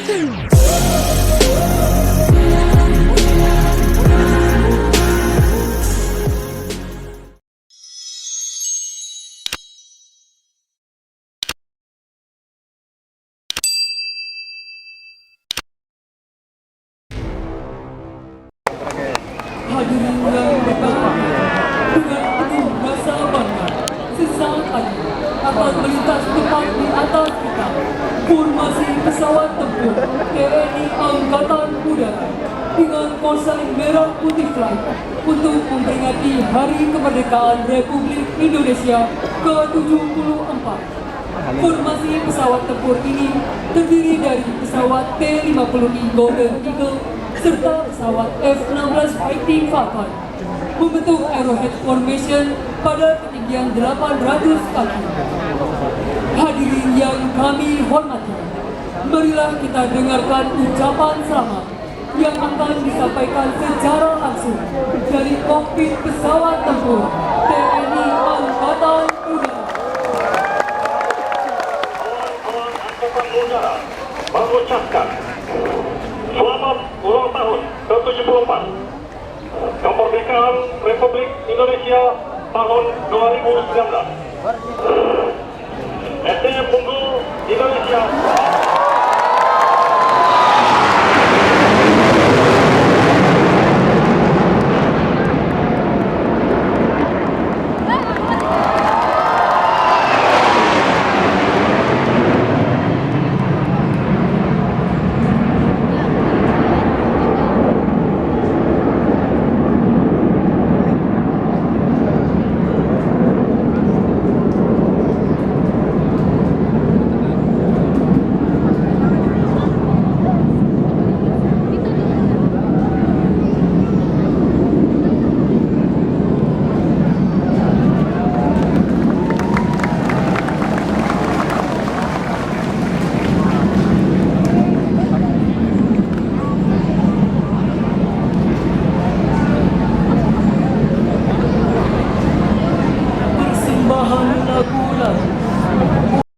Hadirin yang berbahagia, dengan penuh rasa bangga, sesaat lagi akan melintas tepat di atas kita formasi pesawat tempur TNI Angkatan Udara dengan korsai merah putih flight untuk memperingati Hari Kemerdekaan Republik Indonesia ke-74. Formasi pesawat tempur ini terdiri dari pesawat T-50I Golden Eagle serta pesawat F-16 Fighting Falcon membentuk arrowhead formation pada ketinggian 800 kaki. Hadirin yang kami hormati, marilah kita dengarkan ucapan selamat yang akan disampaikan secara langsung dari kokpit pesawat tempur TNI Angkatan Udara. Angkatan Udara mengucapkan selamat ulang tahun ke-74 Kemerdekaan Republik Indonesia tahun 2019. SDM Unggul Indonesia